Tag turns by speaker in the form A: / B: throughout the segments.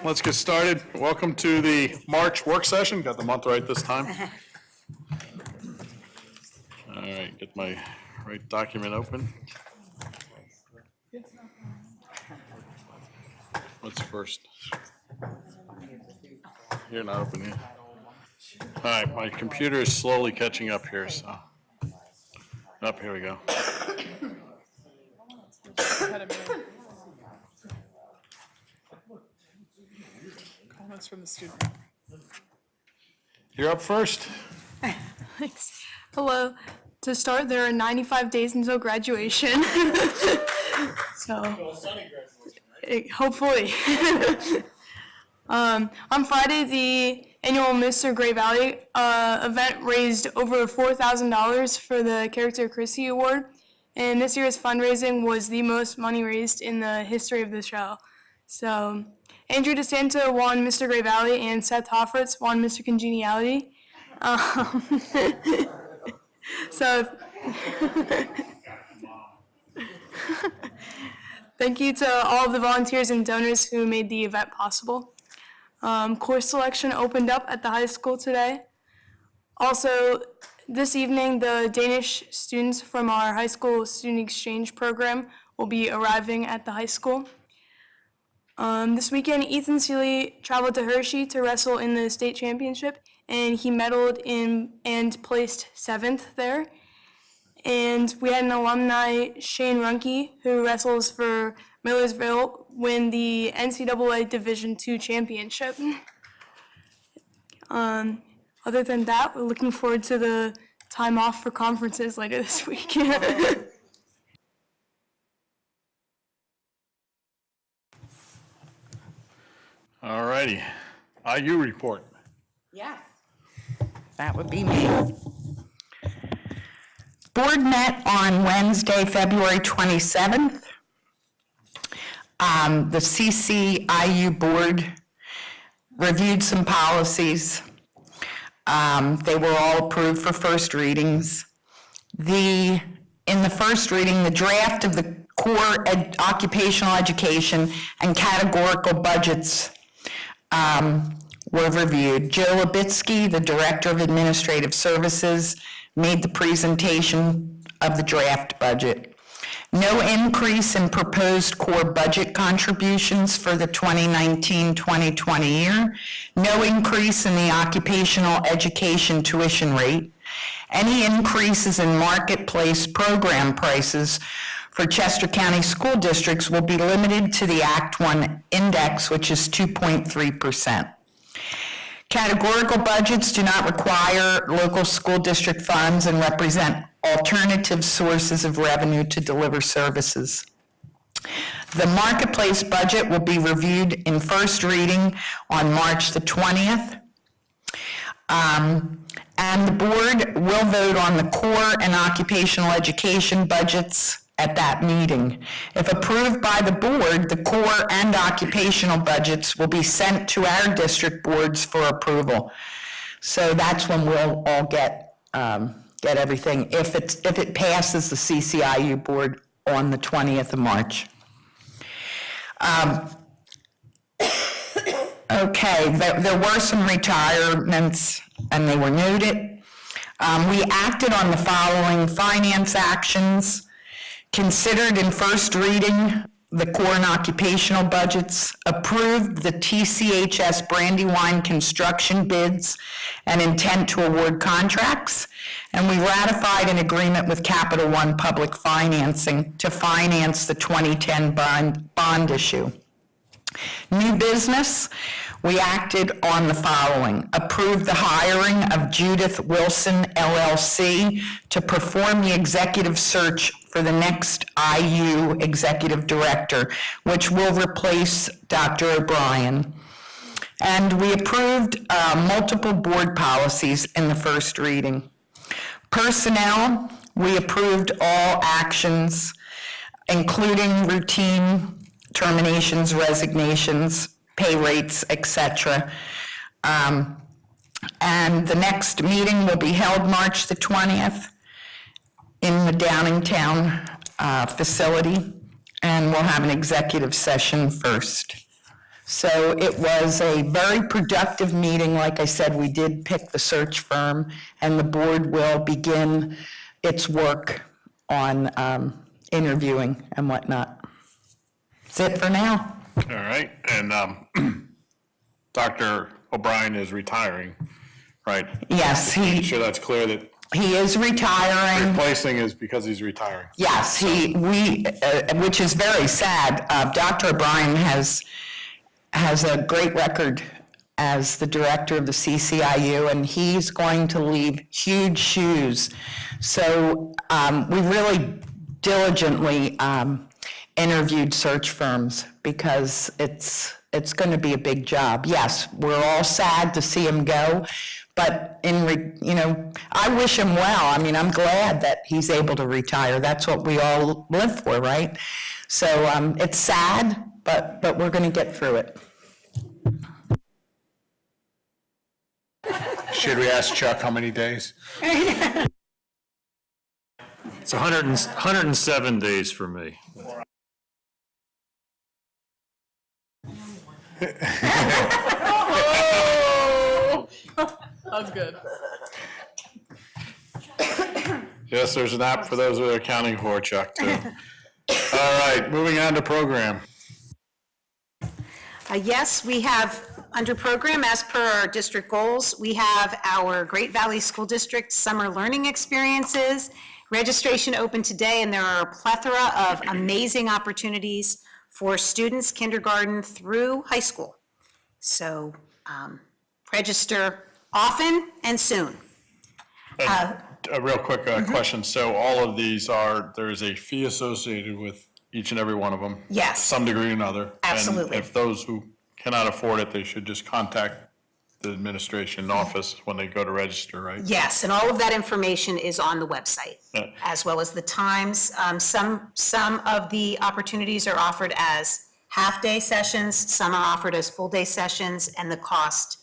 A: let's get started. Welcome to the March work session. Got the month right this time. All right, get my right document open. What's first? You're not open yet. All right, my computer is slowly catching up here, so. Up, here we go.
B: Comments from the student.
A: You're up first.
C: Thanks. Hello. To start, there are 95 days until graduation. Hopefully. On Friday, the annual Mr. Gray Valley event raised over $4,000 for the Character Christie Award, and this year's fundraising was the most money raised in the history of the show. So, Andrew DeSanta won Mr. Gray Valley, and Seth Hoffertz won Mr. Congeniality. Thank you to all of the volunteers and donors who made the event possible. Course selection opened up at the high school today. Also, this evening, the Danish students from our high school student exchange program will be arriving at the high school. This weekend, Ethan Seeley traveled to Hershey to wrestle in the state championship, and he medaled in and placed 7th there. And we had an alumni, Shane Runke, who wrestles for Millersville, win the NCAA Division II championship. Other than that, we're looking forward to the time off for conferences later this week.
A: All righty. IU report.
D: Yes, that would be me. Board met on Wednesday, February 27th. The CCIU board reviewed some policies. They were all approved for first readings. In the first reading, the draft of the core occupational education and categorical budgets were reviewed. Joe Labitsky, the Director of Administrative Services, made the presentation of the draft budget. No increase in proposed core budget contributions for the 2019-2020 year. No increase in the occupational education tuition rate. Any increases in marketplace program prices for Chester County school districts will be limited to the Act 1 index, which is 2.3%. Categorical budgets do not require local school district funds and represent alternative sources of revenue to deliver services. The marketplace budget will be reviewed in first reading on March the 20th. And the board will vote on the core and occupational education budgets at that meeting. If approved by the board, the core and occupational budgets will be sent to our district boards for approval. So that's when we'll all get everything, if it passes the CCIU board on the 20th of March. Okay, there were some retirements and they were noted. We acted on the following finance actions. Considered in first reading the core and occupational budgets, approved the TCHS Brandywine construction bids and intent to award contracts, and we ratified an agreement with Capital One Public Financing to finance the 2010 bond issue. New business, we acted on the following. Approved the hiring of Judith Wilson, LLC, to perform the executive search for the next IU executive director, which will replace Dr. O'Brien. And we approved multiple board policies in the first reading. Personnel, we approved all actions, including routine terminations, resignations, pay rates, etc. And the next meeting will be held March the 20th in the Downingtown facility, and we'll have an executive session first. So it was a very productive meeting. Like I said, we did pick the search firm, and the board will begin its work on interviewing and whatnot. That's it for now.
A: All right, and Dr. O'Brien is retiring, right?
D: Yes,
A: Make sure that's clear that
D: he is retiring.
A: replacing is because he's retiring.
D: Yes, which is very sad. Dr. O'Brien has a great record as the director of the CCIU, and he's going to leave huge shoes. So we really diligently interviewed search firms because it's going to be a big job. Yes, we're all sad to see him go, but I wish him well. I mean, I'm glad that he's able to retire. That's what we all live for, right? So it's sad, but we're going to get through it.
A: Should we ask Chuck how many days?
E: It's 107 days for me.
B: That's good.
A: Yes, there's an app for those who are accounting for, Chuck, too. All right, moving on to program.
F: Yes, we have, under program, as per our district goals, we have our Great Valley School District Summer Learning Experiences. Registration open today, and there are a plethora of amazing opportunities for students, kindergarten through high school. So register often and soon.
A: A real quick question. So all of these there is a fee associated with each and every one of them?
F: Yes.
A: Some degree or another?
F: Absolutely.
A: And if those who cannot afford it, they should just contact the administration office when they go to register, right?
F: Yes, and all of that information is on the website,
A: Yeah.
F: as well as the times. Some of the opportunities are offered as half-day sessions, some are offered as full-day sessions, and the cost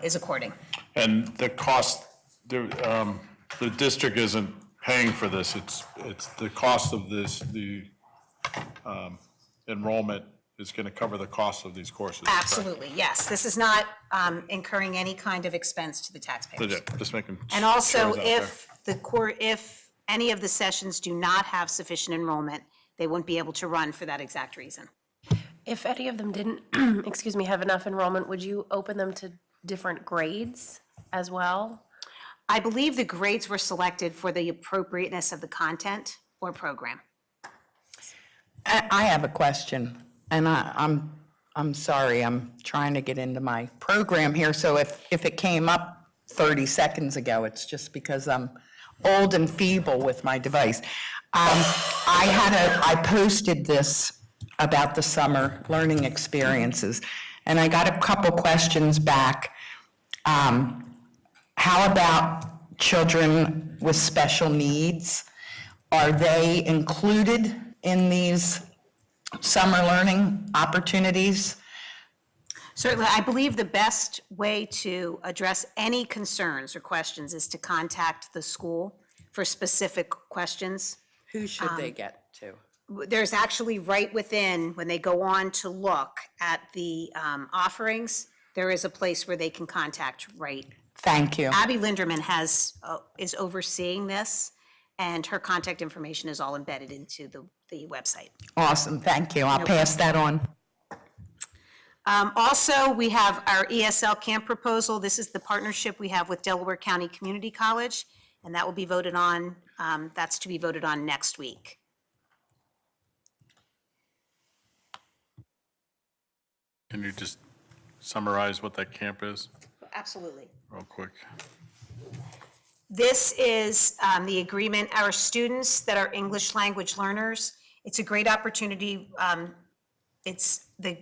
F: is according.
A: And the cost, the district isn't paying for this, it's the cost of this, the enrollment is going to cover the cost of these courses. correct?
F: Absolutely, yes. This is not incurring any kind of expense to the taxpayers.
A: Just making.
F: And also,
A: sure it's out
F: if any of the sessions do not have sufficient enrollment, they wouldn't be able to run for that exact reason.
G: If any of them didn't, excuse me, have enough enrollment, would you open them to different grades as well?
F: I believe the grades were selected for the appropriateness of the content or program.
D: I have a question, and I'm sorry, I'm trying to get into my program here, so if it came up 30 seconds ago, it's just because I'm old and feeble with my device. I posted this about the summer learning experiences, and I got a couple questions back. How about children with special needs? Are they included in these summer learning opportunities?
F: Certainly, I believe the best way to address any concerns or questions is to contact the school for specific questions.
B: Who should they get to?
F: There's actually right within, when they go on to look at the offerings, there is a place where they can contact, right?
D: Thank you.
F: Abby Linderman is overseeing this, and her contact information is all embedded into the website.
D: Awesome, thank you. I'll pass that on.
F: Also, we have our ESL camp proposal. This is the partnership we have with Delaware County Community College, and that will be voted on, that's to be voted on next week.
A: Can you just summarize what that camp is
F: Absolutely.
A: real quick?
F: This is the agreement, our students that are English language learners, it's a great opportunity. The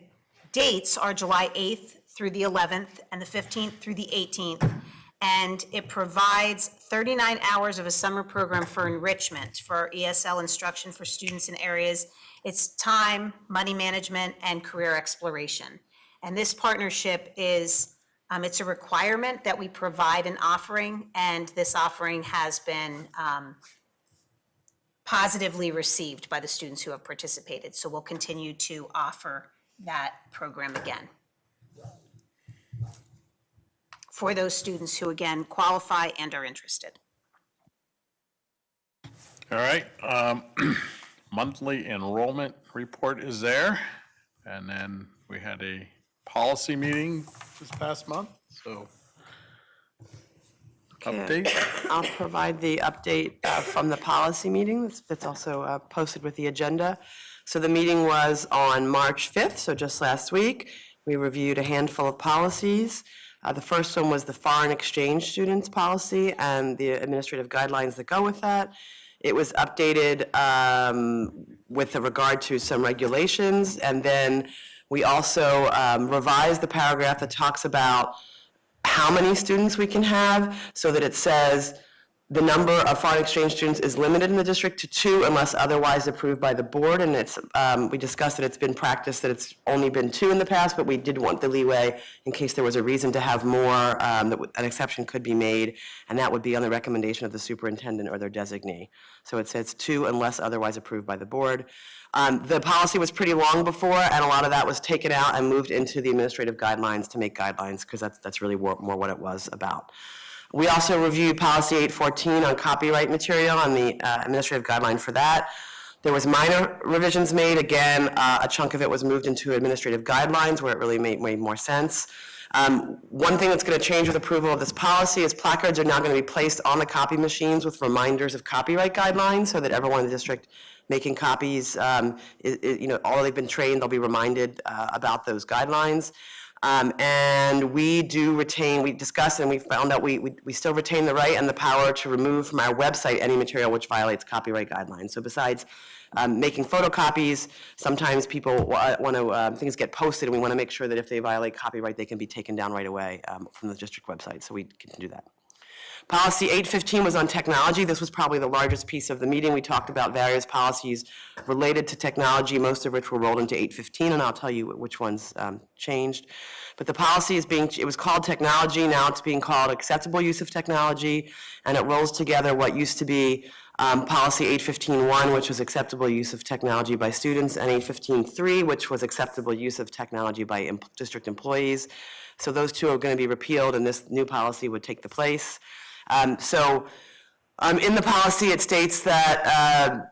F: dates are July 8th through the 11th and the 15th through the 18th. And it provides 39 hours of a summer program for enrichment for our ESL instruction for students in areas. It's time, money management, and career exploration. And this partnership is, it's a requirement that we provide an offering, and this offering has been positively received by the students who have participated. So we'll continue to offer that program again for those students who, again, qualify and are interested.
A: All right, monthly enrollment report is there. And then we had a policy meeting this past month, so update.
H: I'll provide the update from the policy meeting that's also posted with the agenda. So the meeting was on March 5th, so just last week. We reviewed a handful of policies. The first one was the foreign exchange students policy and the administrative guidelines that go with that. It was updated with regard to some regulations, and then we also revised the paragraph that talks about how many students we can have, so that it says the number of foreign exchange students is limited in the district to 2 unless otherwise approved by the board. And it's, we discussed that it's been practiced that it's only been 2 in the past, but we did want the leeway in case there was a reason to have more, that an exception could be made, and that would be on the recommendation of the superintendent or their designee. So it says 2 unless otherwise approved by the board. The policy was pretty long before, and a lot of that was taken out and moved into the administrative guidelines to make guidelines, because that's really more what it was about. We also reviewed policy 814 on copyright material and the administrative guideline for that. There was minor revisions made. Again, a chunk of it was moved into administrative guidelines where it really made more sense. One thing that's going to change with approval of this policy is placards are now going to be placed on the copy machines with reminders of copyright guidelines, so that everyone in the district making copies, although they've been trained, they'll be reminded about those guidelines. And we discussed and we found out we still retain the right and the power to remove from our website any material which violates copyright guidelines. So besides making photocopies, sometimes people want to, things get posted, and we want to make sure that if they violate copyright, they can be taken down right away from the district website, so we can do that. Policy 815 was on technology. This was probably the largest piece of the meeting. We talked about various policies related to technology, most of which were rolled into 815, and I'll tell you which ones changed. But the policy it was called technology, now it's being called acceptable use of technology, and it rolls together what used to be policy 815-1, which was acceptable use of technology by students, and 815-3, which was acceptable use of technology by district employees. So those two are going to be repealed, and this new policy would take the place. In the policy, it states that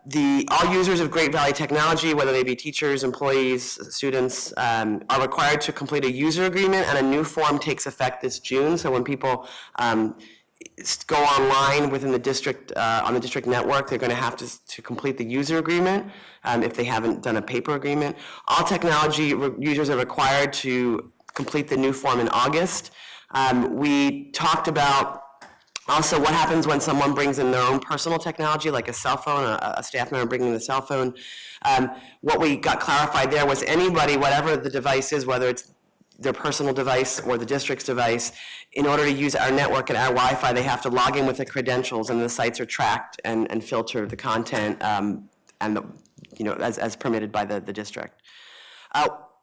H: all users of Great Valley Technology, whether they be teachers, employees, students, are required to complete a user agreement, and a new form takes effect this June. So when people go online within the district, on the district network, they're going to have to complete the user agreement if they haven't done a paper agreement. All technology users are required to complete the new form in August. We talked about also what happens when someone brings in their own personal technology, like a cell phone, a staff member bringing in a cell phone. What we got clarified there was anybody, whatever the device is, whether it's their personal device or the district's device, in order to use our network and our Wi-Fi, they have to log in with the credentials, and the sites are tracked and filter the content as permitted by the district.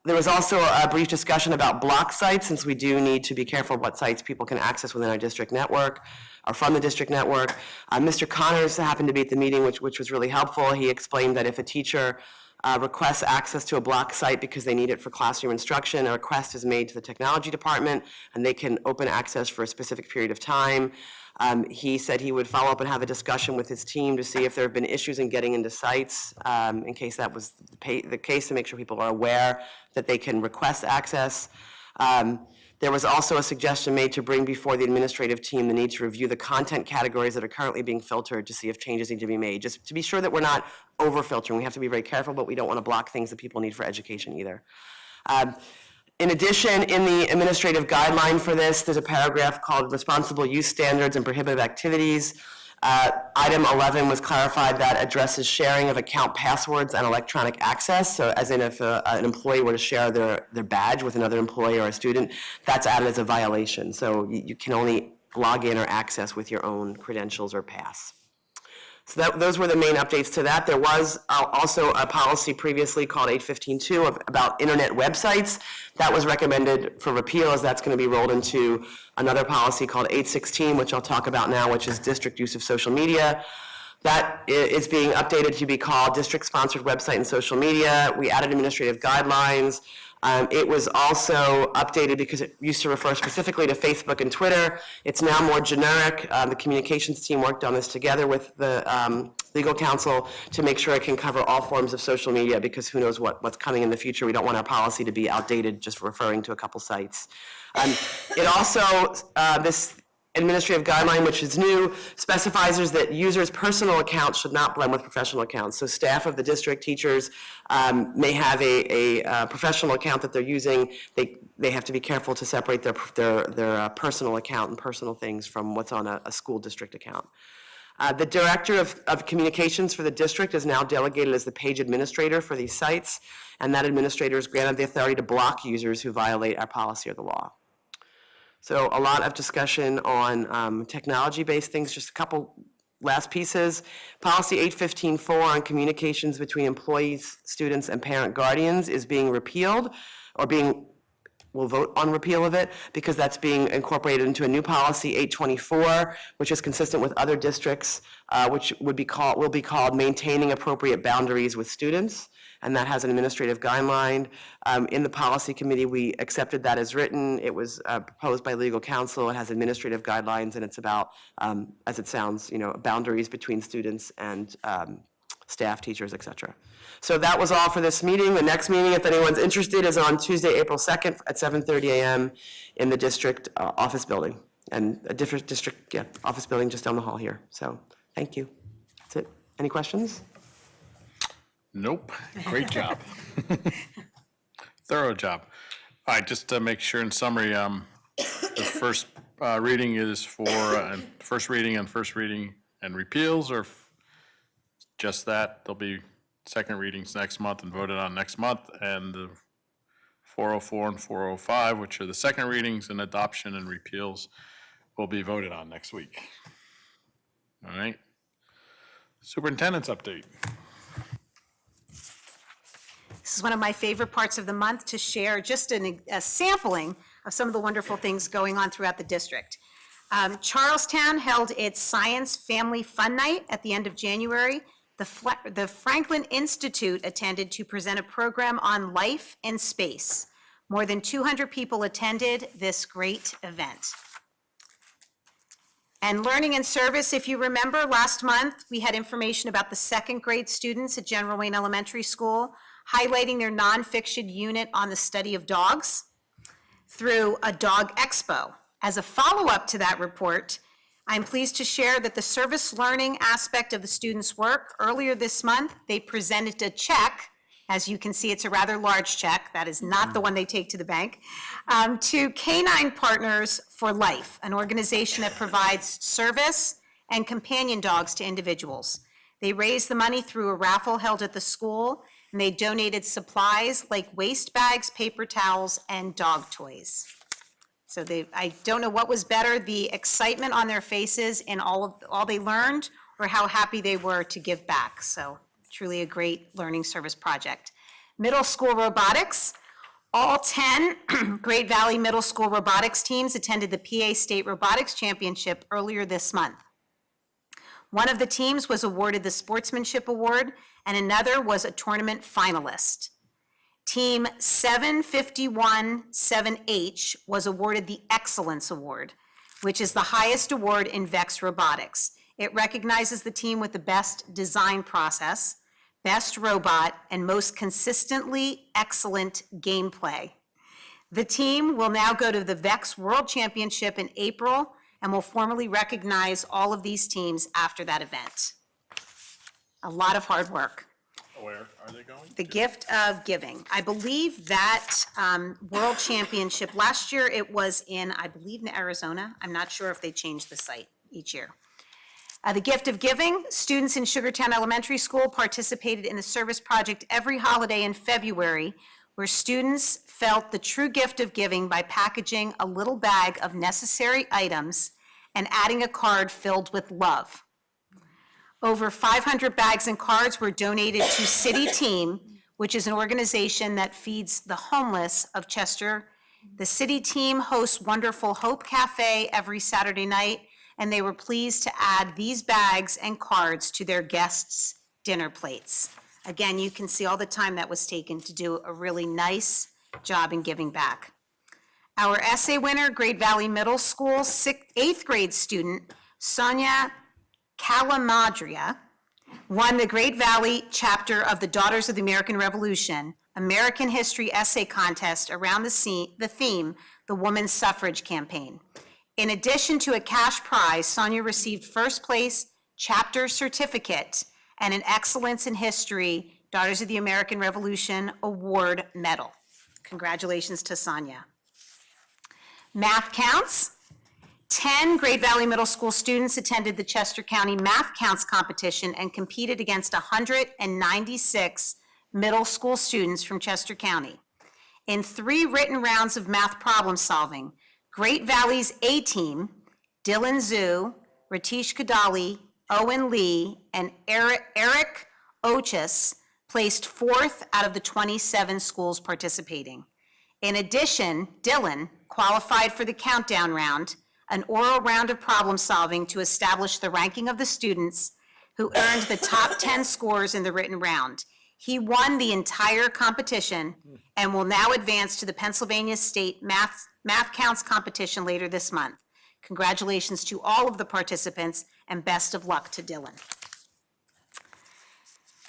H: There was also a brief discussion about block sites, since we do need to be careful what sites people can access within our district network or from the district network. Mr. Connors happened to be at the meeting, which was really helpful. He explained that if a teacher requests access to a block site because they need it for classroom instruction, a request is made to the technology department, and they can open access for a specific period of time. He said he would follow up and have a discussion with his team to see if there have been issues in getting into sites, in case that was the case, to make sure people are aware that they can request access. There was also a suggestion made to bring before the administrative team the need to review the content categories that are currently being filtered to see if changes need to be made, just to be sure that we're not over-filtering. We have to be very careful, but we don't want to block things that people need for education either. In addition, in the administrative guideline for this, there's a paragraph called Responsible Use Standards and Prohibited Activities. Item 11 was clarified that addresses sharing of account passwords and electronic access. So as in if an employee were to share their badge with another employee or a student, that's added as a violation. So you can only log in or access with your own credentials or pass. So those were the main updates to that. There was also a policy previously called 815-2 about internet websites. That was recommended for repeal, as that's going to be rolled into another policy called 816, which I'll talk about now, which is district use of social media. That is being updated to be called district-sponsored website and social media. We added administrative guidelines. It was also updated because it used to refer specifically to Facebook and Twitter. It's now more generic. The communications team worked on this together with the legal counsel to make sure it can cover all forms of social media, because who knows what's coming in the future. We don't want our policy to be outdated just referring to a couple sites. It also, this administrative guideline, which is new, specifies that users' personal accounts should not blend with professional accounts. So staff of the district, teachers, may have a professional account that they're using. They have to be careful to separate their personal account and personal things from what's on a school district account. The director of communications for the district is now delegated as the page administrator for these sites, and that administrator is granted the authority to block users who violate our policy or the law. So a lot of discussion on technology-based things, just a couple last pieces. Policy 815-4 on communications between employees, students, and parent guardians is being repealed, or we'll vote on repeal of it, because that's being incorporated into a new policy, 824, which is consistent with other districts, which will be called maintaining appropriate boundaries with students, and that has an administrative guideline. In the policy committee, we accepted that as written. It was proposed by legal counsel. It has administrative guidelines, and it's about, as it sounds, boundaries between students and staff, teachers, et cetera. So that was all for this meeting. The next meeting, if anyone's interested, is on Tuesday, April 2nd at 7:30 a.m. in the district office building, and a different district office building just down the hall here. So thank you. That's it. Any questions?
A: Nope. Great job. Thorough job. All right, just to make sure in summary, the first reading is for first reading and repeals, or just that? There'll be second readings next month and voted on next month, and the 404 and 405, which are the second readings and adoption and repeals, will be voted on next week. All right. Superintendent's update.
F: This is one of my favorite parts of the month, to share just a sampling of some of the wonderful things going on throughout the district. Charlestown held its Science Family Fun Night at the end of January. The Franklin Institute attended to present a program on life in space. More than 200 people attended this great event. And learning and service, if you remember, last month, we had information about the second grade students at General Wayne Elementary School, highlighting their nonfiction unit on the study of dogs through a dog expo. As a follow-up to that report, I'm pleased to share that the service learning aspect of the students' work, earlier this month, they presented a check. As you can see, it's a rather large check. That is not the one they take to the bank, to Canine Partners for Life, an organization that provides service and companion dogs to individuals. They raised the money through a raffle held at the school, and they donated supplies like waste bags, paper towels, and dog toys. So I don't know what was better, the excitement on their faces and all they learned, or how happy they were to give back. So truly a great learning service project. Middle school robotics. All 10 Great Valley Middle School robotics teams attended the PA State Robotics Championship earlier this month. One of the teams was awarded the Sportsmanship Award, and another was a tournament finalist. Team 751-7H was awarded the Excellence Award, which is the highest award in VEX Robotics. It recognizes the team with the best design process, best robot, and most consistently excellent gameplay. The team will now go to the VEX World Championship in April, and will formally recognize all of these teams after that event. A lot of hard work.
A: Where are they going?
F: The gift of giving. I believe that World Championship, last year it was in Arizona. I'm not sure if they changed the site each year. The gift of giving, students in Sugartown Elementary School participated in the service project every holiday in February, where students felt the true gift of giving by packaging a little bag of necessary items and adding a card filled with love. Over 500 bags and cards were donated to City Team, which is an organization that feeds the homeless of Chester. The City Team hosts Wonderful Hope Cafe every Saturday night, and they were pleased to add these bags and cards to their guests' dinner plates. Again, you can see all the time that was taken to do a really nice job in giving back. Our essay winner, Great Valley Middle School 8th grade student, Sonia Calamadria, won the Great Valley chapter of the Daughters of the American Revolution American History Essay Contest around the theme, the Women's Suffrage Campaign. In addition to a cash prize, Sonia received first place chapter certificate and an Excellence in History Daughters of the American Revolution Award medal. Congratulations to Sonia. Math Counts. 10 Great Valley Middle School students attended the Chester County Math Counts competition and competed against 196 middle school students from Chester County. In 3 written rounds of math problem solving, Great Valley's A team, Dylan Zhu, Ratish Kadali, Owen Lee, and Eric Ochus placed 4th out of the 27 schools participating. In addition, Dylan qualified for the countdown round, an oral round of problem solving to establish the ranking of the students who earned the top 10 scores in the written round. He won the entire competition and will now advance to the Pennsylvania State Math Counts competition later this month. Congratulations to all of the participants and best of luck to Dylan.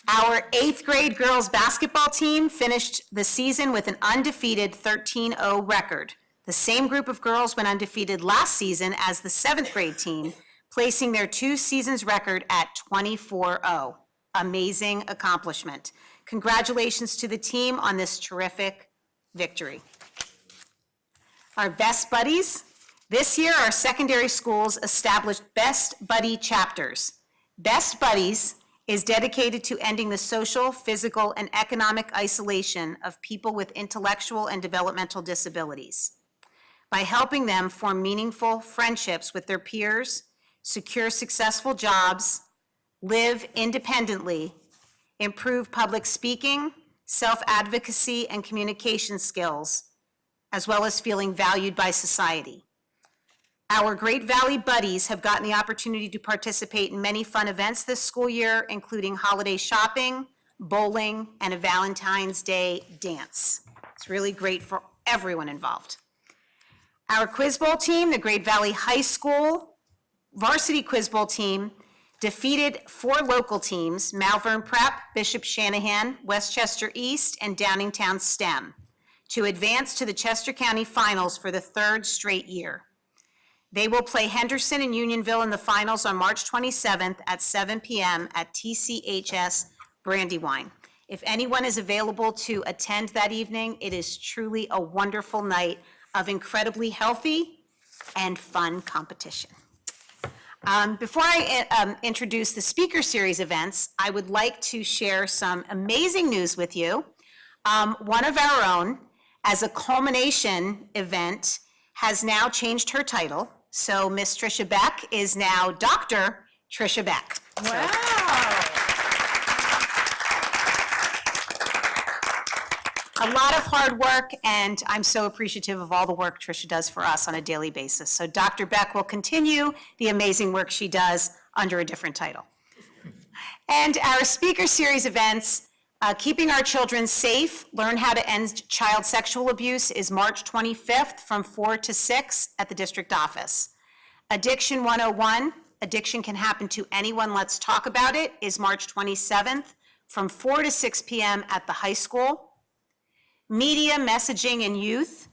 F: Our 8th grade girls basketball team finished the season with an undefeated 13-0 record. The same group of girls went undefeated last season as the 7th grade team, placing their 2 seasons record at 24-0. Amazing accomplishment. Congratulations to the team on this terrific victory. Our Best Buddies. This year, our secondary schools established Best Buddy chapters. Best Buddies is dedicated to ending the social, physical, and economic isolation of people with intellectual and developmental disabilities by helping them form meaningful friendships with their peers, secure successful jobs, live independently, improve public speaking, self-advocacy, and communication skills, as well as feeling valued by society. Our Great Valley Buddies have gotten the opportunity to participate in many fun events this school year, including holiday shopping, bowling, and a Valentine's Day dance. It's really great for everyone involved. Our Quiz Bowl team, the Great Valley High School varsity Quiz Bowl team, defeated 4 local teams, Malvern Prep, Bishop Shanahan, Westchester East, and Downingtown STEM, to advance to the Chester County Finals for the 3rd straight year. They will play Henderson and Unionville in the finals on March 27th at 7 p.m. at TCHS Brandywine. If anyone is available to attend that evening, it is truly a wonderful night of incredibly healthy and fun competition. Before I introduce the speaker series events, I would like to share some amazing news with you. One of our own, as a culmination event, has now changed her title. So Miss Tricia Beck is now Dr. Tricia Beck. A lot of hard work, and I'm so appreciative of all the work Tricia does for us on a daily basis. So Dr. Beck will continue the amazing work she does under a different title. And our speaker series events, Keeping Our Children Safe, Learn How to End Child Sexual Abuse, is March 25th from 4 to 6 at the district office. Addiction 101, Addiction Can Happen to Anyone, Let's Talk About It, is March 27th from 4 to 6 p.m. at the high school. Media, Messaging, and Youth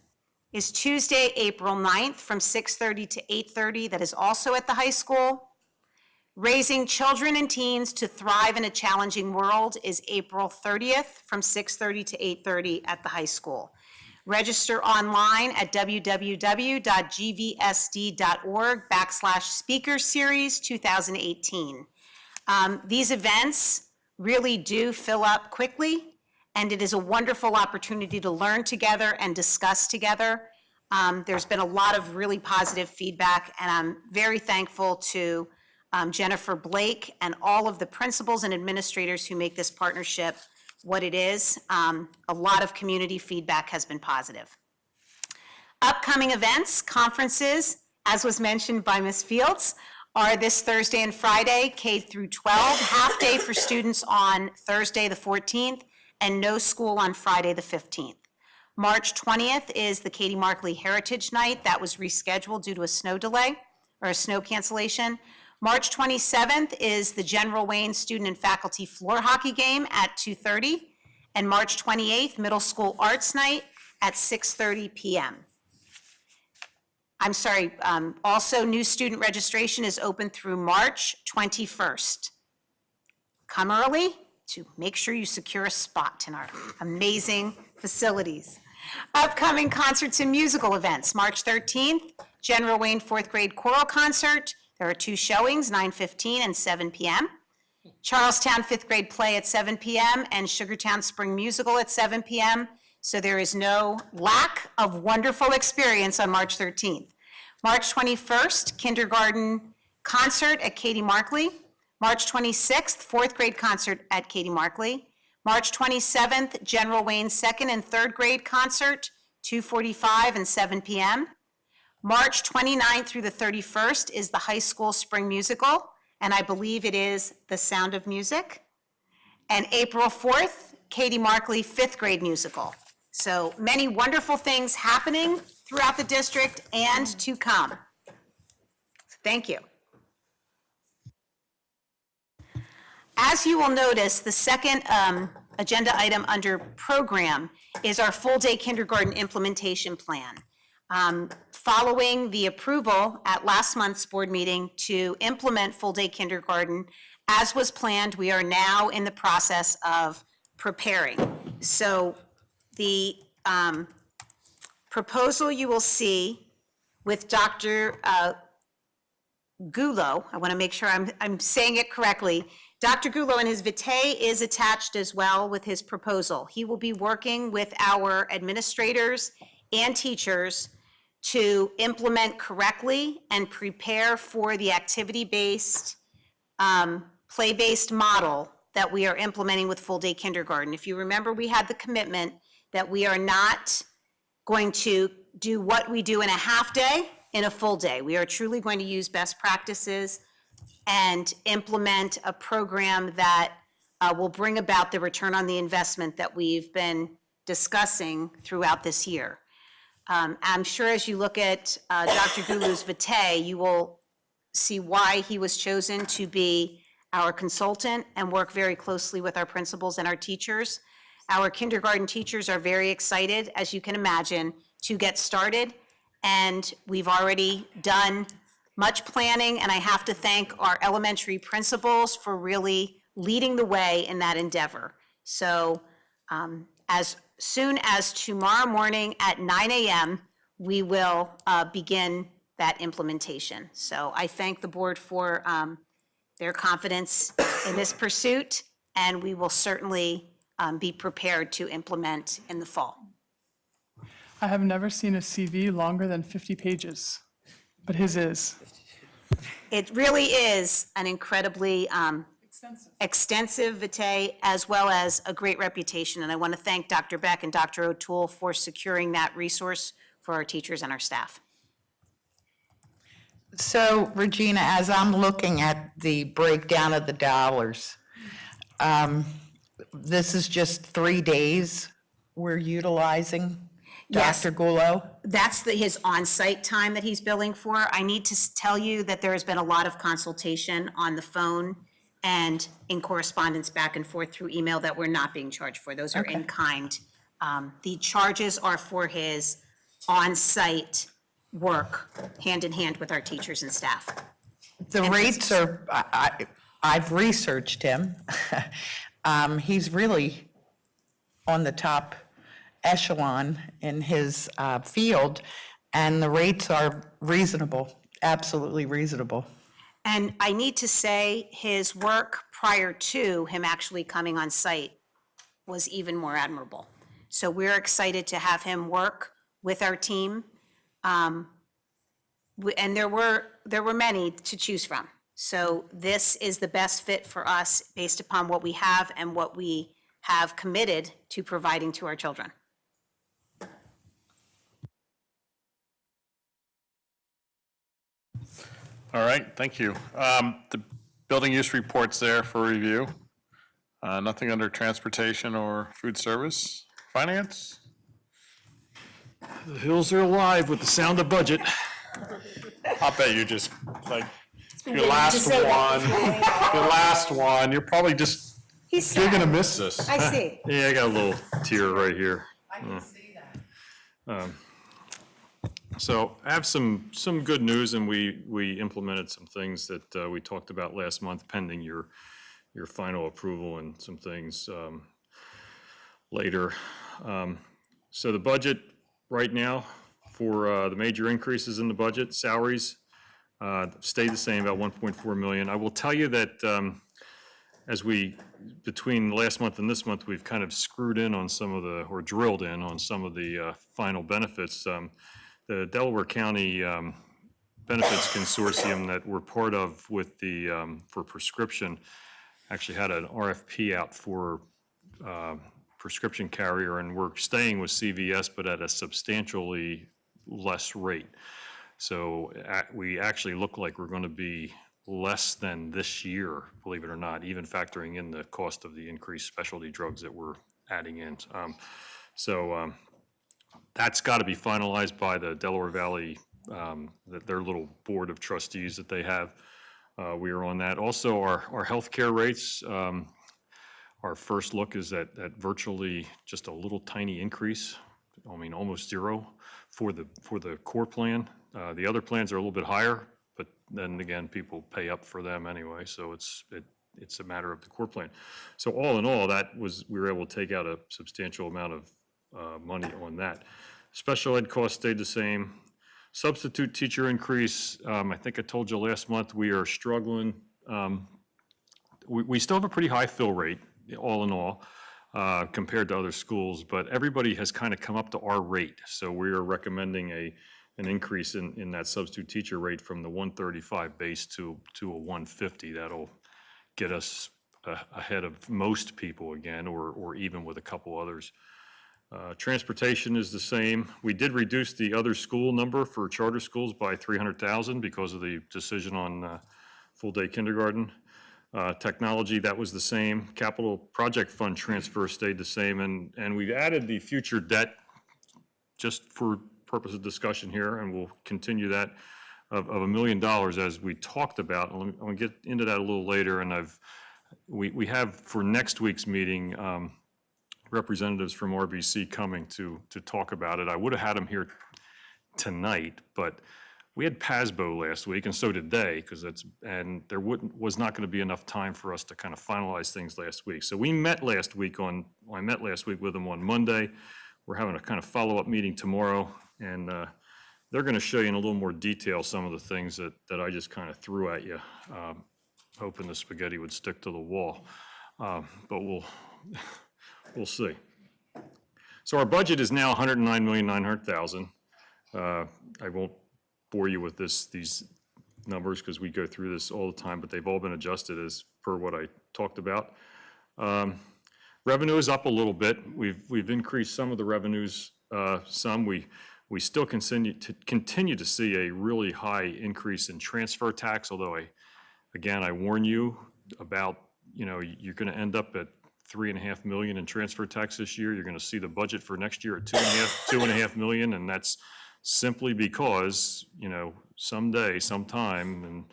F: is Tuesday, April 9th from 6:30 to 8:30. That is also at the high school. Raising Children and Teens to Thrive in a Challenging World is April 30th from 6:30 to 8:30 at the high school. Register online at www.gvsd.org/speaker-series 2018. These events really do fill up quickly, and it is a wonderful opportunity to learn together and discuss together. There's been a lot of really positive feedback, and I'm very thankful to Jennifer Blake and all of the principals and administrators who make this partnership what it is. A lot of community feedback has been positive. Upcoming events, conferences, as was mentioned by Ms. Fields, are this Thursday and Friday, K through 12, half day for students on Thursday the 14th, and no school on Friday the 15th. March 20th is the Katie Markley Heritage Night. That was rescheduled due to a snow delay or a snow cancellation. March 27th is the General Wayne Student and Faculty Floor Hockey Game at 2:30. And March 28th, Middle School Arts Night at 6:30 p.m. I'm sorry, also new student registration is open through March 21st. Come early to make sure you secure a spot in our amazing facilities. Upcoming concerts and musical events, March 13th, General Wayne fourth grade choral concert. There are 2 showings, 9:15 and 7 p.m. Charlestown fifth grade play at 7 p.m. and Sugartown Spring Musical at 7 p.m. So there is no lack of wonderful experience on March 13th. March 21st, kindergarten concert at Katie Markley. March 26th, fourth grade concert at Katie Markley. March 27th, General Wayne second and third grade concert, 2:45 and 7 p.m. March 29th through the 31st is the high school spring musical, and I believe it is The Sound of Music. And April 4th, Katie Markley fifth grade musical. So many wonderful things happening throughout the district and to come. Thank you. As you will notice, the second agenda item under program is our full-day kindergarten implementation plan. Following the approval at last month's board meeting to implement full-day kindergarten, as was planned, we are now in the process of preparing. So the proposal you will see with Dr. Gullo, I want to make sure I'm saying it correctly. Dr. Gullo and his vitae is attached as well with his proposal. He will be working with our administrators and teachers to implement correctly and prepare for the activity-based, play-based model that we are implementing with full-day kindergarten. If you remember, we had the commitment that we are not going to do what we do in a half day in a full day. We are truly going to use best practices and implement a program that will bring about the return on the investment that we've been discussing throughout this year. I'm sure as you look at Dr. Gulu's vitae, you will see why he was chosen to be our consultant and work very closely with our principals and our teachers. Our kindergarten teachers are very excited, as you can imagine, to get started. And we've already done much planning, and I have to thank our elementary principals for really leading the way in that endeavor. So as soon as tomorrow morning at 9 a.m., we will begin that implementation. So I thank the board for their confidence in this pursuit, and we will certainly be prepared to implement in the fall.
I: I have never seen a CV longer than 50 pages, but his is.
F: It really is an incredibly extensive vitae, as well as a great reputation. And I want to thank Dr. Beck and Dr. O'Toole for securing that resource for our teachers and our staff.
D: So Regina, as I'm looking at the breakdown of the dollars, this is just 3 days we're utilizing?
F: Yes.
D: Dr. Gullo?
F: That's his on-site time that he's billing for. I need to tell you that there has been a lot of consultation on the phone and in correspondence back and forth through email that we're not being charged for. Those are in kind. The charges are for his on-site work, hand in hand with our teachers and staff.
D: The rates are, I've researched him. He's really on the top echelon in his field, and the rates are reasonable, absolutely reasonable.
F: And I need to say, his work prior to him actually coming on site was even more admirable. So we're excited to have him work with our team. And there were many to choose from. So this is the best fit for us based upon what we have and what we have committed to providing to our children.
A: All right, thank you. The building use report's there for review. Nothing under transportation or food service. Finance?
E: The hills are alive with the sound of budget.
A: I'll bet you just, like, your last one, you're probably just, you're gonna miss this.
F: I see.
E: Yeah, I got a little tear right here.
B: I can see that.
E: So I have some good news, and we implemented some things that we talked about last month pending your final approval and some things later. So the budget right now for the major increases in the budget, salaries stayed the same, about 1.4 million. I will tell you that as between last month and this month, we've kind of screwed in on some of or drilled in on some of the final benefits. The Delaware County Benefits Consortium that we're part of with for prescription actually had an RFP out for prescription carrier, and we're staying with CVS, but at a substantially less rate. So we actually look like we're going to be less than this year, believe it or not, even factoring in the cost of the increased specialty drugs that we're adding in. That's got to be finalized by the Delaware Valley, their little board of trustees that they have. We are on that. Also, our healthcare rates, our first look is at virtually just a little tiny increase. I mean, almost zero for the core plan. The other plans are a little bit higher, but then again, people pay up for them anyway. So it's a matter of the core plan. So all in all, we were able to take out a substantial amount of money on that. Special ed costs stayed the same. Substitute teacher increase, I think I told you last month, we are struggling. We still have a pretty high fill rate, all in all, compared to other schools, but everybody has kind of come up to our rate. So we are recommending an increase in that substitute teacher rate from the 135 base to a 150. That'll get us ahead of most people again, or even with a couple others. Transportation is the same. We did reduce the other school number for charter schools by 300,000 because of the decision on full-day kindergarten. Technology, that was the same. Capital project fund transfer stayed the same, and we've added the future debt just for purpose of discussion here, and we'll continue that of $1 million as we talked about. I'll get into that a little later, and we have for next week's meeting representatives from RBC coming to talk about it. I would have had them here tonight, but we had PASBO last week, and so did they, and there was not going to be enough time for us to kind of finalize things last week. So I met last week with them on Monday. We're having a kind of follow-up meeting tomorrow, and they're going to show you in a little more detail some of the things that I just kind of threw at you, hoping the spaghetti would stick to the wall. But we'll see. So our budget is now $109,900,000. I won't bore you with these numbers because we go through this all the time, but they've all been adjusted as per what I talked about. Revenue is up a little bit. We've increased some of the revenues. Some we still continue to see a really high increase in transfer tax. Although I warn you about, you're going to end up at $3.5 million in transfer tax this year. You're going to see the budget for next year at $2.5 million, and that's simply because, someday, sometime, and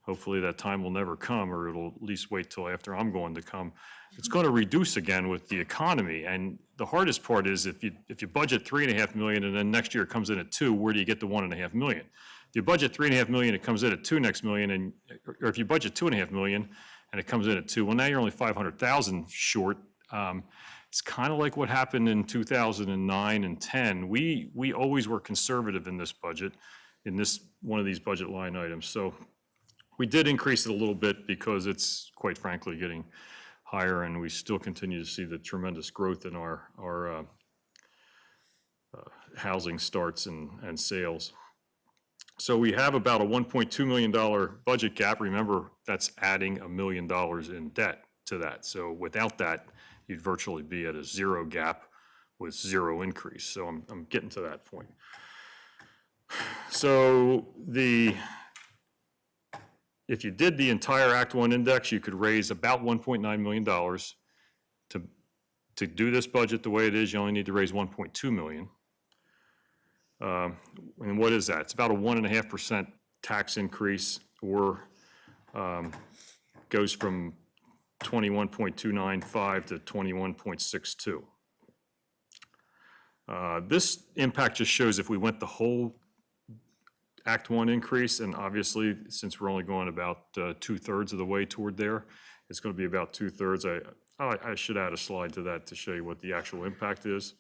E: hopefully that time will never come, or it'll at least wait till after I'm going to come, it's going to reduce again with the economy. And the hardest part is if you budget $3.5 million and then next year it comes in at 2, where do you get the $1.5 million? If you budget $3.5 million, it comes in at 2 next million, or if you budget $2.5 million and it comes in at 2, well, now you're only 500,000 short. It's kind of like what happened in 2009 and 10. We always were conservative in this budget, in one of these budget line items. So we did increase it a little bit because it's quite frankly getting higher, and we still continue to see the tremendous growth in our housing starts and sales. So we have about a $1.2 million budget gap. Remember, that's adding $1 million in debt to that. So without that, you'd virtually be at a zero gap with zero increase. So I'm getting to that point. So if you did the entire Act 1 index, you could raise about $1.9 million. To do this budget the way it is, you only need to raise $1.2 million. And what is that? It's about a 1.5% tax increase, or goes from 21.295 to 21.62. This impact just shows if we went the whole Act 1 increase, and obviously, since we're only going about 2/3 of the way toward there, it's going to be about 2/3. I should add a slide to that to show you what the actual impact is.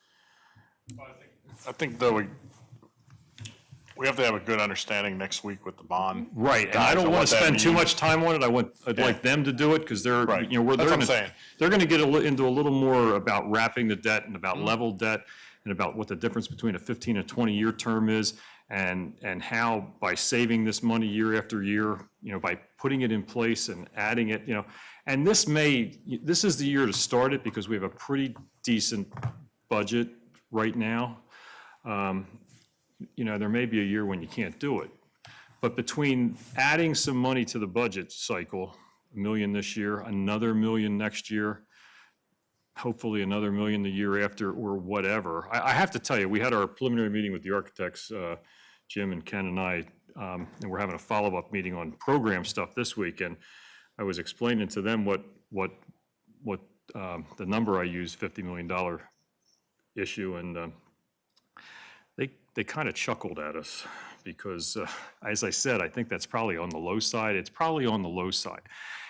A: I think though we have to have a good understanding next week with the bond.
E: Right, and I
A: guys
E: don't
A: on
E: want
A: what
E: to
A: that
E: spend too
A: means.
E: much time on it. I'd like them to do it, because they're,
A: Right.
E: you know,
A: That's
E: they're
A: what I'm
E: gonna,
A: saying.
E: they're gonna get into a little more about wrapping the debt and
A: Mm-hmm.
E: about level debt and about what the difference between a 15 and 20-year term is, and how by saving this money year after year, you know, by putting it in place and adding it, you know, and this is the year to start it, because we have a pretty decent budget right now. You know, there may be a year when you can't do it. But between adding some money to the budget cycle, $1 million this year, another $1 million next year, hopefully another $1 million the year after, or whatever. I have to tell you, we had our preliminary meeting with the architects, Jim and Ken and I, and we're having a follow-up meeting on program stuff this week, and I was explaining to them what the number I used, $50 million issue, and they kind of chuckled at us, because, as I said, I think that's probably on the low side. It's probably on the low side.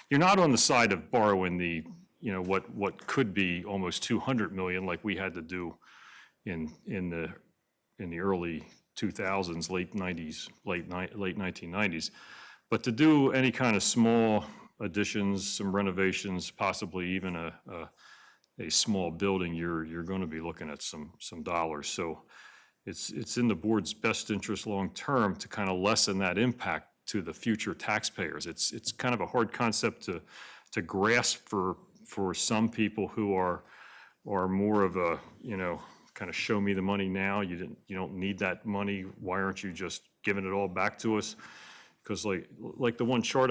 E: You're not on the side of borrowing the, you know, what could be almost 200 million, like we had to do in the early 2000s, late 90s, late 1990s. But to do any kind of small additions, some renovations, possibly even a small building, you're going to be looking at some dollars. So it's in the board's best interest long-term to kind of lessen that impact to the future taxpayers. It's kind of a hard concept to grasp for some people who are more of a, you know, kind of show me the money now. You don't need that money. Why aren't you just giving it all back to us? Because like the one chart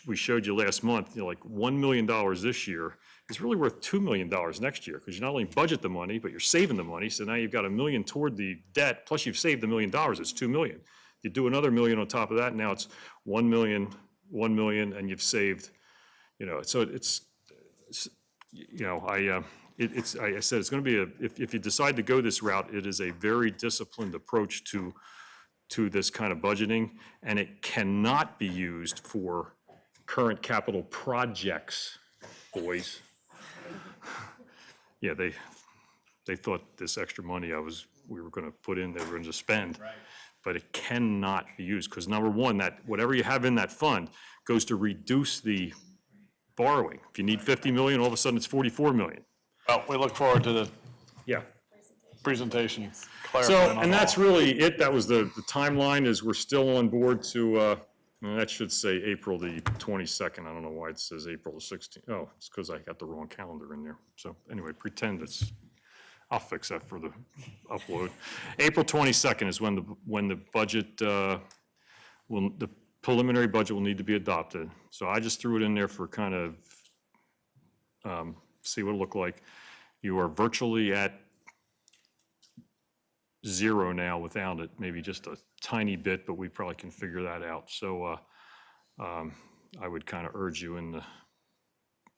E: we showed you last month, you know, like $1 million this year is really worth $2 million next year, because you not only budget the money, but you're saving the money. So now you've got $1 million toward the debt, plus you've saved $1 million. It's $2 million. You do another $1 million on top of that, now it's $1 million, and you've saved, you know. So it's you know, I said it's going to be if you decide to go this route, it is a very disciplined approach to this kind of budgeting, and it cannot be used for current capital projects, boys. Yeah, they thought this extra money we were going to put in, they were going to spend. Right. But it cannot be used, because number one, that whatever you have in that fund goes to reduce the borrowing. If you need 50 million, all of a sudden it's 44 million.
A: Well, we look forward to the
E: Yeah.
A: presentation.
E: So,
A: clarifying on
E: and that's
A: all.
E: really it. That was the timeline, is we're still on board to, that should say April the 22nd. I don't know why it says April the 16th. Oh, it's because I got the wrong calendar in there. So anyway, pretend I'll fix that for the upload. April 22nd is when the budget, the preliminary budget will need to be adopted. So I just threw it in there for kind of, see what it looked like. You are virtually at zero now without it, maybe just a tiny bit, but we probably can figure that out. So I would kind of urge you in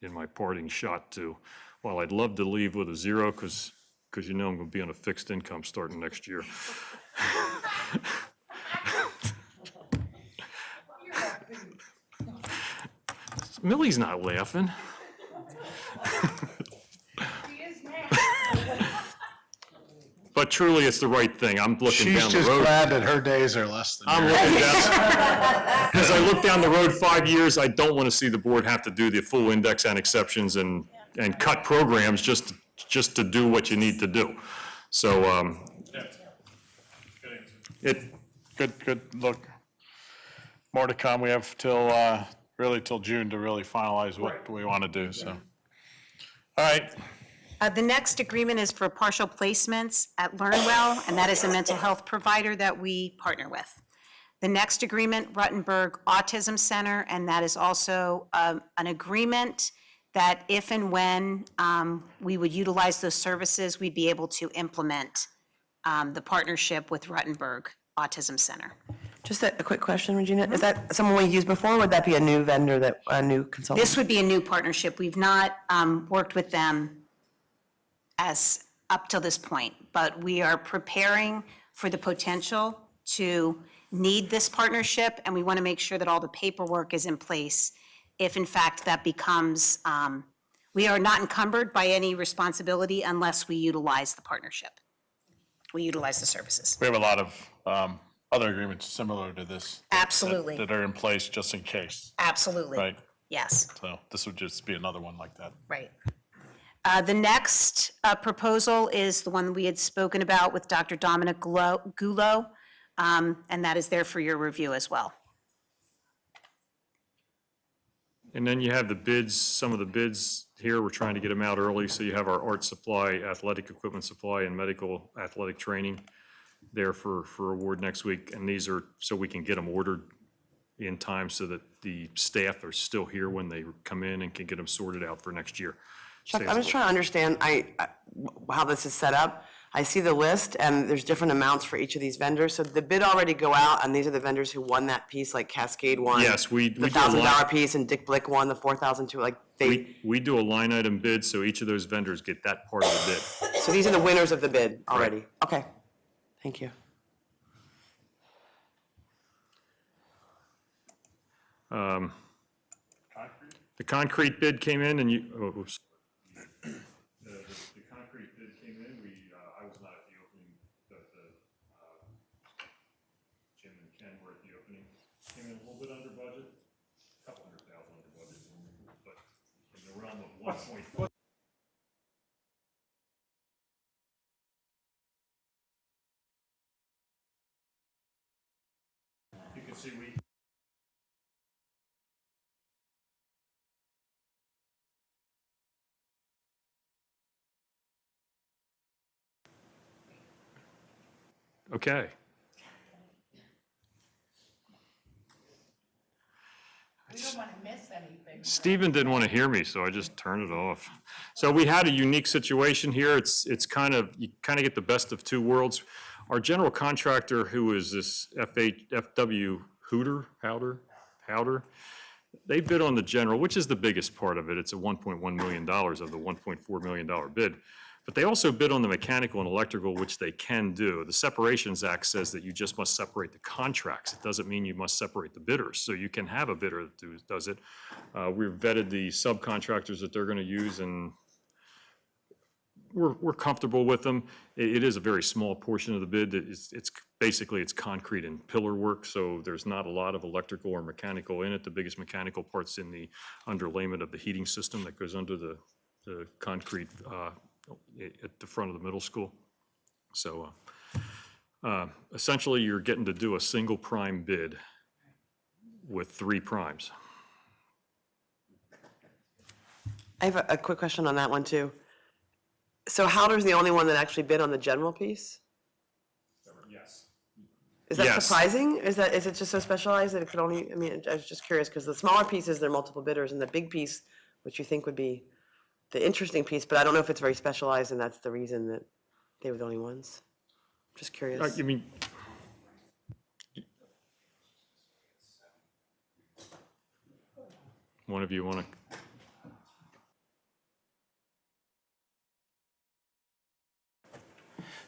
E: my parting shot to, while I'd love to leave with a zero, because you know I'm going to be on a fixed income starting next year. Millie's not laughing. But truly, it's the right thing. I'm looking
A: She's
E: down the
A: just
E: road.
A: glad that her days are less than
E: I'm
A: yours.
E: looking down, as I look down the road 5 years, I don't want to see the board have to do the full index and exceptions and cut programs just to do what you need to do. So,
A: Good, look. More to come. We have till June to really finalize what we want to do, so. All right,
F: The next agreement is for partial placements at LearnWell, and that is a mental health provider that we partner with. The next agreement, Ruttenberg Autism Center, and that is also an agreement that if and when we would utilize those services, we'd be able to implement the partnership with Ruttenberg Autism Center.
H: Just a quick question, Regina. Is that someone we've used before, or would that be a new vendor, a new consultant?
F: This would be a new partnership. We've not worked with them as up till this point, but we are preparing for the potential to need this partnership, and we want to make sure that all the paperwork is in place if in fact that becomes, we are not encumbered by any responsibility unless we utilize the partnership. We utilize the services.
A: We have a lot of other agreements similar to this.
F: Absolutely.
A: That are in place just in case,
F: Absolutely.
A: right?
F: Yes.
A: So this would just be another one like that.
F: Right. The next proposal is the one we had spoken about with Dr. Dominic Gullo, and that is there for your review as well.
E: And then you have the bids, some of the bids here, we're trying to get them out early, so you have our art supply, athletic equipment supply, and medical athletic training there for award next week, and these are, so we can get them ordered in time so that the staff are still here when they come in and can get them sorted out for next year.
H: Chuck, I'm just trying to understand how this is set up. I see the list, and there's different amounts for each of these vendors. So did the bid already go out, and these are the vendors who won that piece, like Cascade won?
E: Yes, we
H: The
E: do a line-
H: $1,000 piece, and Dick Blick won the $4,002, like they,
E: We do a line item bid, so each of those vendors get that part of the bid.
H: so these are the winners of the bid already? Okay, thank you.
E: The concrete bid came in and you, oh, oops. The concrete bid came in, I was not at the opening, but Jim and Ken were at the opening. Came in a little bit under budget, a couple $100,000 under budget, but in the realm of 1.4. You can see we. Okay.
D: We don't want to miss anything.
E: Stephen didn't want to hear me, so I just turned it off. So we had a unique situation here. It's kind of, you kind of get the best of two worlds. Our general contractor, who is this FW Howder, they bid on the general, which is the biggest part of it. It's a $1.1 million of the $1.4 million bid. But they also bid on the mechanical and electrical, which they can do. The Separations Act says that you just must separate the contracts. It doesn't mean you must separate the bidders. So you can have a bidder that does it. We've vetted the subcontractors that they're going to use, and we're comfortable with them. It is a very small portion of the bid. It's basically, it's concrete and pillar work, so there's not a lot of electrical or mechanical in it. The biggest mechanical part's in the underlayment of the heating system that goes under the concrete at the front of the middle school. So essentially, you're getting to do a single prime bid with 3 primes.
H: I have a quick question on that one, too. So Howder's the only one that actually bid on the general piece?
E: Yes.
H: Is that
E: Yes.
H: surprising? Is it just so specialized that it could only, I mean, I was just curious, because the smaller pieces, there are multiple bidders, and the big piece, which you think would be the interesting piece, but I don't know if it's very specialized, and that's the reason that they were the only ones. Just curious.
E: I mean, one of you want to?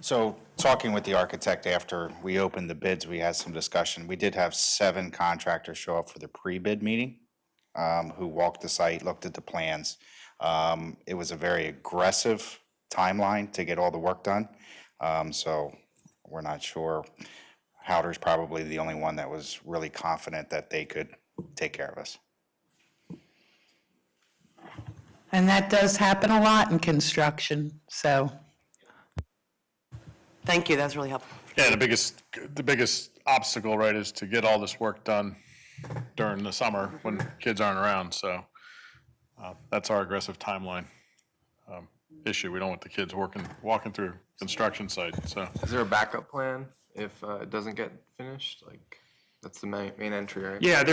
J: So talking with the architect after we opened the bids, we had some discussion. We did have 7 contractors show up for the pre-bid meeting, who walked the site, looked at the plans. It was a very aggressive timeline to get all the work done. So we're not sure. Howder's probably the only one that was really confident that they could take care of us.
D: And that does happen a lot in construction, so.
H: Thank you, that's really helpful.
A: Yeah, the biggest obstacle, right, is to get all this work done during the summer when kids aren't around, so that's our aggressive timeline issue. We don't want the kids walking through construction site, so.
B: Is there a backup plan if it doesn't get finished? Like, that's the main entry, right?
E: Yeah,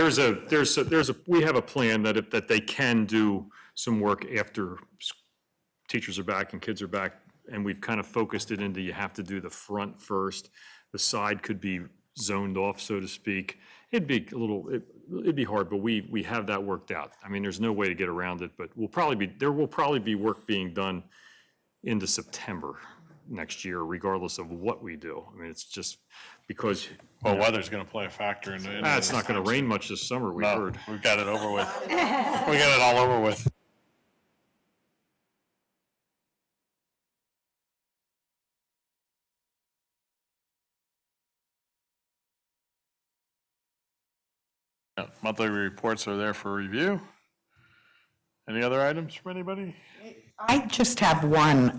E: we have a plan that they can do some work after teachers are back and kids are back and we've kind of focused it into you have to do the front first. The side could be zoned off, so to speak. It'd be it'd be hard, but we have that worked out. I mean, there's no way to get around it, but there will probably be work being done into September next year, regardless of what we do. I mean, it's just because,
A: Well, weather's gonna play a factor in it.
E: it's not gonna rain much this summer, we
A: No,
E: heard.
A: we've got it over with. We got it all over with. Yeah, monthly reports are there for review. Any other items from anybody?
D: I just have one.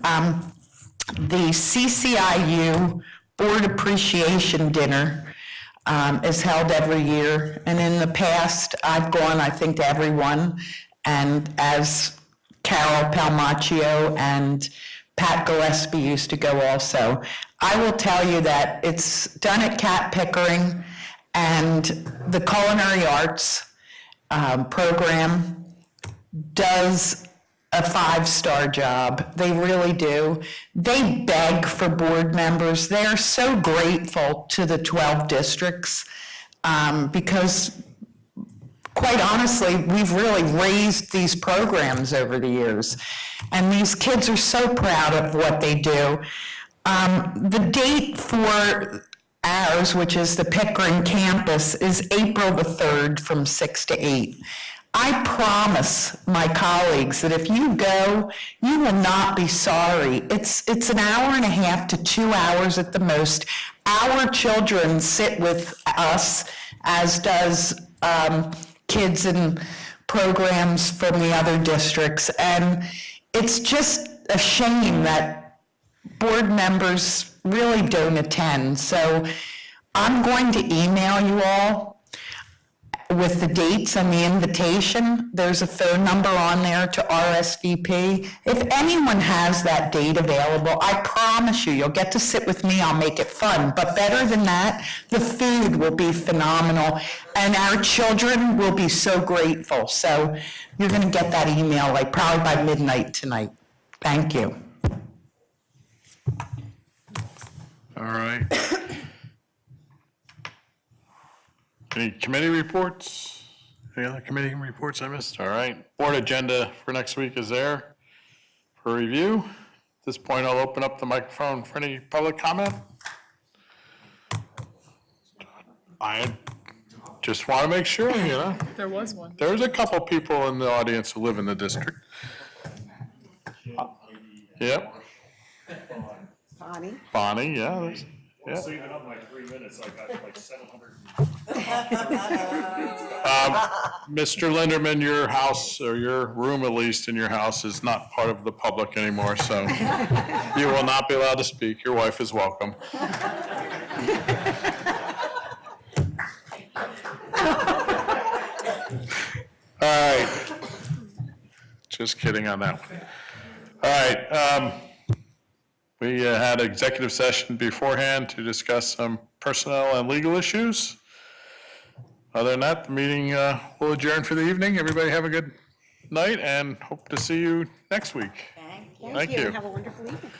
D: The CCIU Board Appreciation Dinner is held every year, and in the past, I've gone, I think, to every one, and as Carol Palmaccio and Pat Gillespie used to go also. I will tell you that it's done at Cat Pickering, and the Culinary Arts program does a 5-star job. They really do. They beg for board members. They're so grateful to the 12 districts because, quite honestly, we've really raised these programs over the years. And these kids are so proud of what they do. The date for ours, which is the Pickering campus, is April the 3rd from 6 to 8. I promise my colleagues that if you go, you will not be sorry. It's an hour and a half to 2 hours at the most. Our children sit with us, as does kids in programs from the other districts. And it's just a shame that board members really don't attend. So I'm going to email you all with the dates and the invitation. There's a phone number on there to RSVP. If anyone has that date available, I promise you, you'll get to sit with me, I'll make it fun. But better than that, the food will be phenomenal, and our children will be so grateful. So you're gonna get that email like probably by midnight tonight. Thank you.
A: All right. Any committee reports? Any other committee reports I missed? All right. Board agenda for next week is there for review. At this point, I'll open up the microphone for any public comment. I just want to make sure, you know.
I: There was one.
A: There's a couple people in the audience who live in the district. Yep. Bonnie, yeah.
E: Saving up my 3 minutes, I got like 700.
A: Mr. Linderman, your house, or your room at least in your house, is not part of the public anymore, so you will not be allowed to speak. Your wife is welcome. All right. Just kidding on that one. All right. We had an executive session beforehand to discuss some personnel and legal issues. Other than that, the meeting will adjourn for the evening. Everybody have a good night and hope to see you next week. Thank you.
F: Have a wonderful evening.